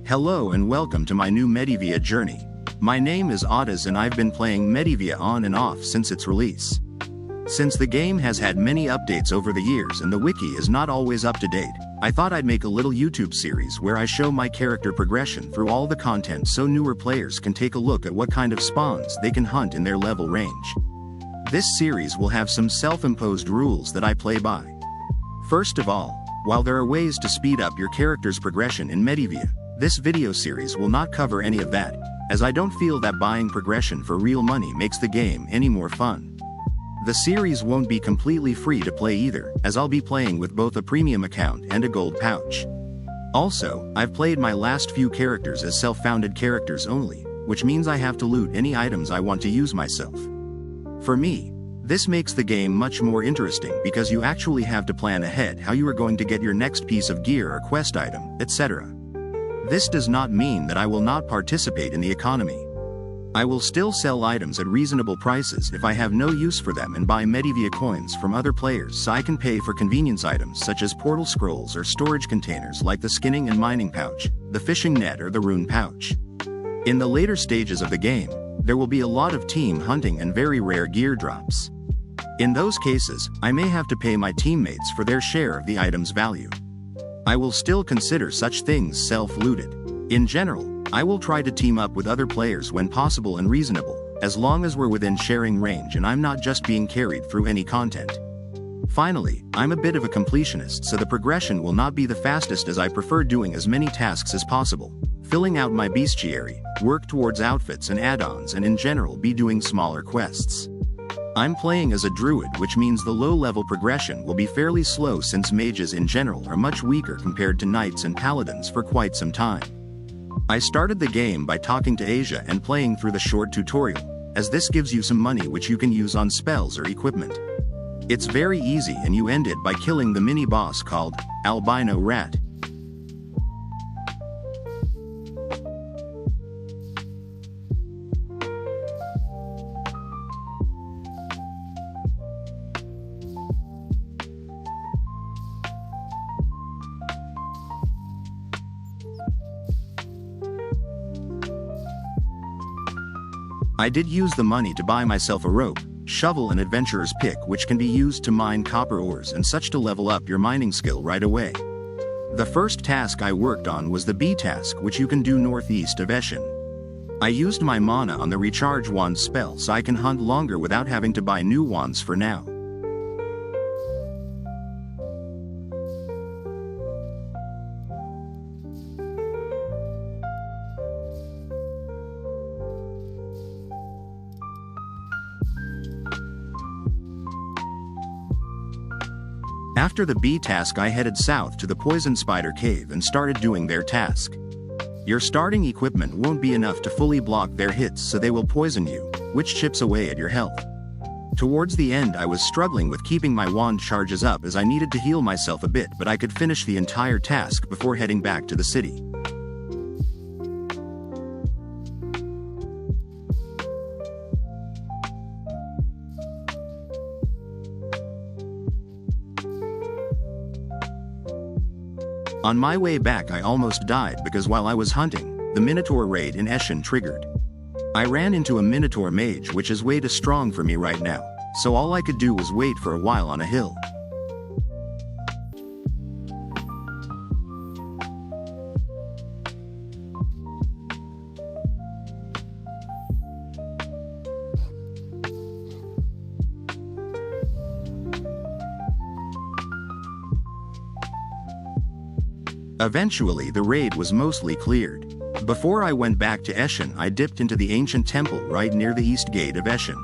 Hello and welcome to my new Medivia journey. My name is Otis and I've been playing Medivia on and off since its release. Since the game has had many updates over the years and the wiki is not always up to date, I thought I'd make a little YouTube series where I show my character progression through all the content so newer players can take a look at what kind of spawns they can hunt in their level range. This series will have some self-imposed rules that I play by. First of all, while there are ways to speed up your character's progression in Medivia, this video series will not cover any of that, as I don't feel that buying progression for real money makes the game any more fun. The series won't be completely free to play either, as I'll be playing with both a premium account and a gold pouch. Also, I've played my last few characters as self-founded characters only, which means I have to loot any items I want to use myself. For me, this makes the game much more interesting because you actually have to plan ahead how you are going to get your next piece of gear or quest item, etc. This does not mean that I will not participate in the economy. I will still sell items at reasonable prices if I have no use for them and buy Medivia coins from other players so I can pay for convenience items such as portal scrolls or storage containers like the skinning and mining pouch, the fishing net or the rune pouch. In the later stages of the game, there will be a lot of team hunting and very rare gear drops. In those cases, I may have to pay my teammates for their share of the item's value. I will still consider such things self-looted. In general, I will try to team up with other players when possible and reasonable, as long as we're within sharing range and I'm not just being carried through any content. Finally, I'm a bit of a completionist, so the progression will not be the fastest as I prefer doing as many tasks as possible, filling out my bestiary, work towards outfits and add-ons and in general be doing smaller quests. I'm playing as a druid, which means the low-level progression will be fairly slow since mages in general are much weaker compared to knights and paladins for quite some time. I started the game by talking to Asia and playing through the short tutorial, as this gives you some money which you can use on spells or equipment. It's very easy and you end it by killing the mini-boss called Albino Rat. I did use the money to buy myself a rope, shovel and adventurer's pick which can be used to mine copper ores and such to level up your mining skill right away. The first task I worked on was the bee task which you can do northeast of Eschen. I used my mana on the recharge wand spell so I can hunt longer without having to buy new wands for now. After the bee task I headed south to the poison spider cave and started doing their task. Your starting equipment won't be enough to fully block their hits, so they will poison you, which chips away at your health. Towards the end I was struggling with keeping my wand charges up as I needed to heal myself a bit, but I could finish the entire task before heading back to the city. On my way back I almost died because while I was hunting, the Minotaur raid in Eschen triggered. I ran into a Minotaur mage which is way too strong for me right now, so all I could do was wait for a while on a hill. Eventually the raid was mostly cleared. Before I went back to Eschen I dipped into the ancient temple right near the east gate of Eschen.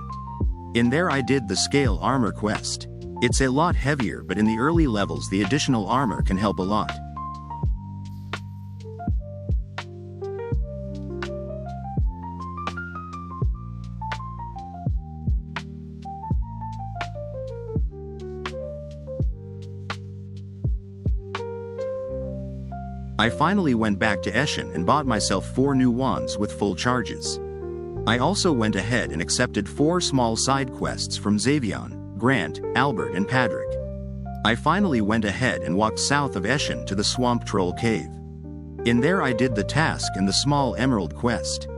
In there I did the scale armor quest. It's a lot heavier, but in the early levels the additional armor can help a lot. I finally went back to Eschen and bought myself 4 new wands with full charges. I also went ahead and accepted 4 small side quests from Xavion, Grant, Albert and Patrick. I finally went ahead and walked south of Eschen to the Swamp Troll Cave. In there I did the task and the small emerald quest.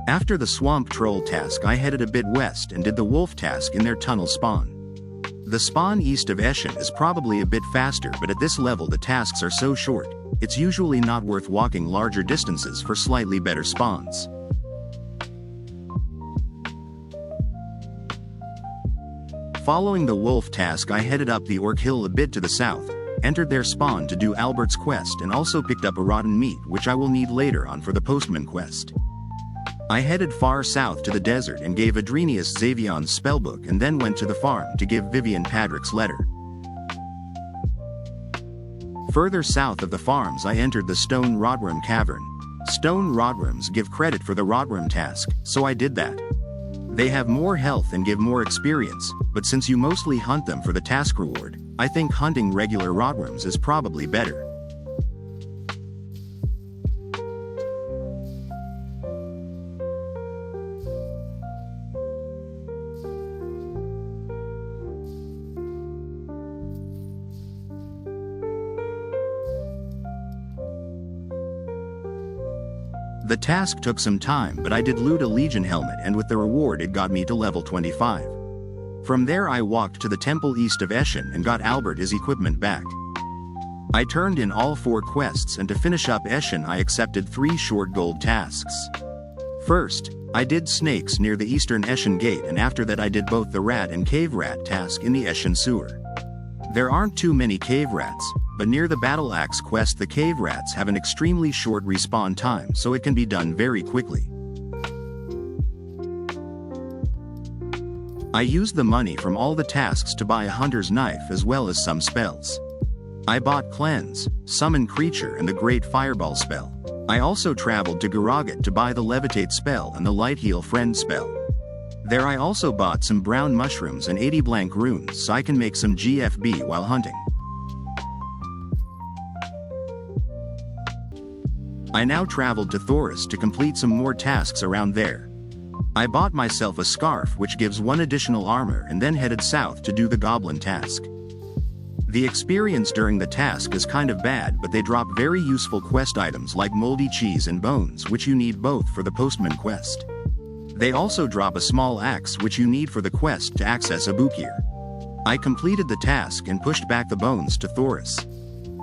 After the swamp troll task, I headed a bit west and did the wolf task in their tunnel spawn. The spawn east of Eschen is probably a bit faster, but at this level the tasks are so short, it's usually not worth walking larger distances for slightly better spawns. Following the wolf task, I headed up the Orc Hill a bit to the south, entered their spawn to do Albert's quest, and also picked up a rotten meat which I will need later on for the postman quest. I headed far south to the desert and gave Adrenius Xavion's spellbook, and then went to the farm to give Vivian Padrick's letter. Further south of the farms I entered the Stone Rodworm Cavern. Stone Rodworms give credit for the Rodworm task, so I did that. They have more health and give more experience, but since you mostly hunt them for the task reward, I think hunting regular Rodworms is probably better. The task took some time, but I did loot a Legion helmet, and with the reward it got me to level 25. From there I walked to the temple east of Eschen and got Albert his equipment back. I turned in all 4 quests, and to finish up Eschen I accepted 3 short gold tasks. First, I did snakes near the eastern Eschen gate, and after that I did both the rat and cave rat task in the Eschen sewer. There aren't too many cave rats, but near the battle axe quest the cave rats have an extremely short respawn time, so it can be done very quickly. I used the money from all the tasks to buy a hunter's knife as well as some spells. I bought Cleanse, Summon Creature and the Great Fireball spell. I also traveled to Garagat to buy the Levitate spell and the Light Heal Friend spell. There I also bought some brown mushrooms and 80 blank runes so I can make some GFB while hunting. I now traveled to Thoris to complete some more tasks around there. I bought myself a scarf which gives 1 additional armor, and then headed south to do the goblin task. The experience during the task is kind of bad, but they drop very useful quest items like moldy cheese and bones, which you need both for the postman quest. They also drop a small axe which you need for the quest to access a Bukir. I completed the task and pushed back the bones to Thoris.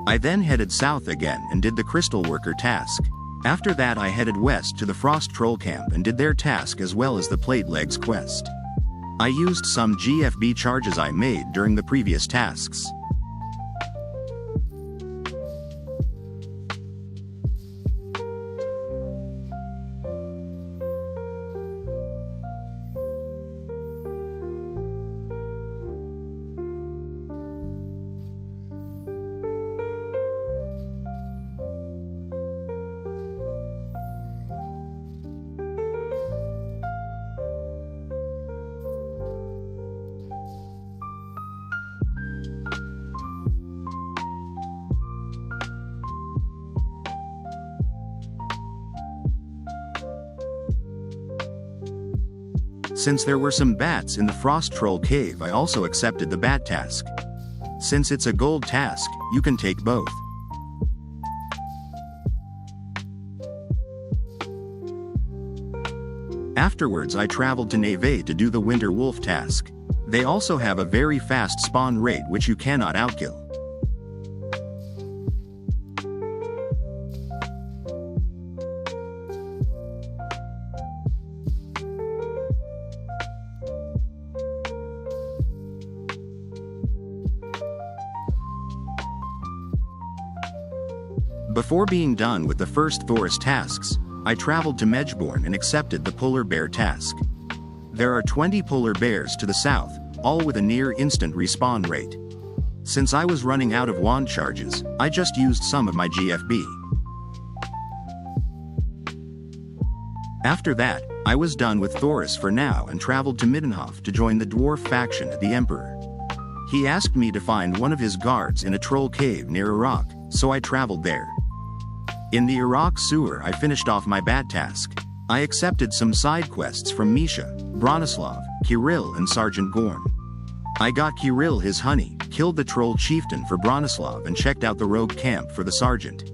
I then headed south again and did the Crystal Worker task. After that I headed west to the Frost Troll camp and did their task as well as the Plate Legs quest. I used some GFB charges I made during the previous tasks. Since there were some bats in the Frost Troll cave, I also accepted the bat task. Since it's a gold task, you can take both. Afterwards I traveled to Neve to do the Winter Wolf task. They also have a very fast spawn rate which you cannot outkill. Before being done with the first Thoris tasks, I traveled to Medjborn and accepted the polar bear task. There are 20 polar bears to the south, all with a near instant respawn rate. Since I was running out of wand charges, I just used some of my GFB. After that, I was done with Thoris for now and traveled to Middenhof to join the Dwarf faction at the Emperor. He asked me to find one of his guards in a troll cave near Iraq, so I traveled there. In the Iraq sewer I finished off my bad task. I accepted some side quests from Misha, Bronislav, Kirill and Sergeant Gorm. I got Kirill his honey, killed the troll chieftain for Bronislav and checked out the rogue camp for the sergeant.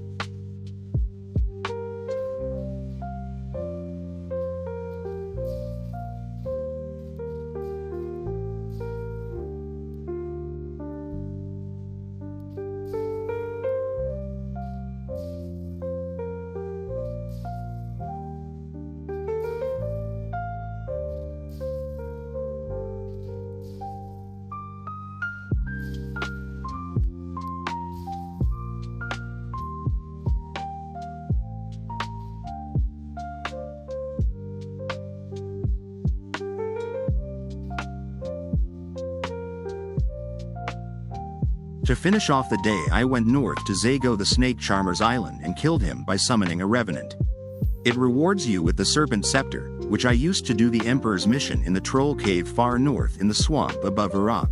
To finish off the day I went north to Zago the Snake Charmer's island and killed him by summoning a revenant. It rewards you with the Serpent Scepter, which I used to do the Emperor's mission in the Troll Cave far north in the swamp above Iraq.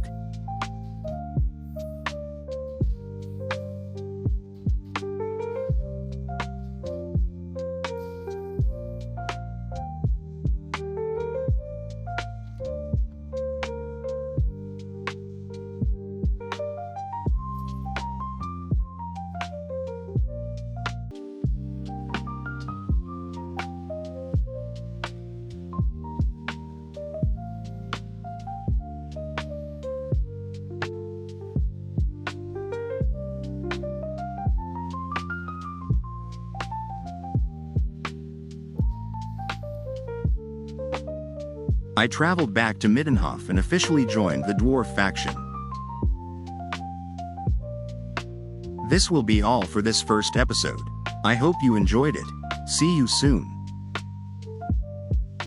I traveled back to Middenhof and officially joined the Dwarf faction. This will be all for this first episode. I hope you enjoyed it. See you soon.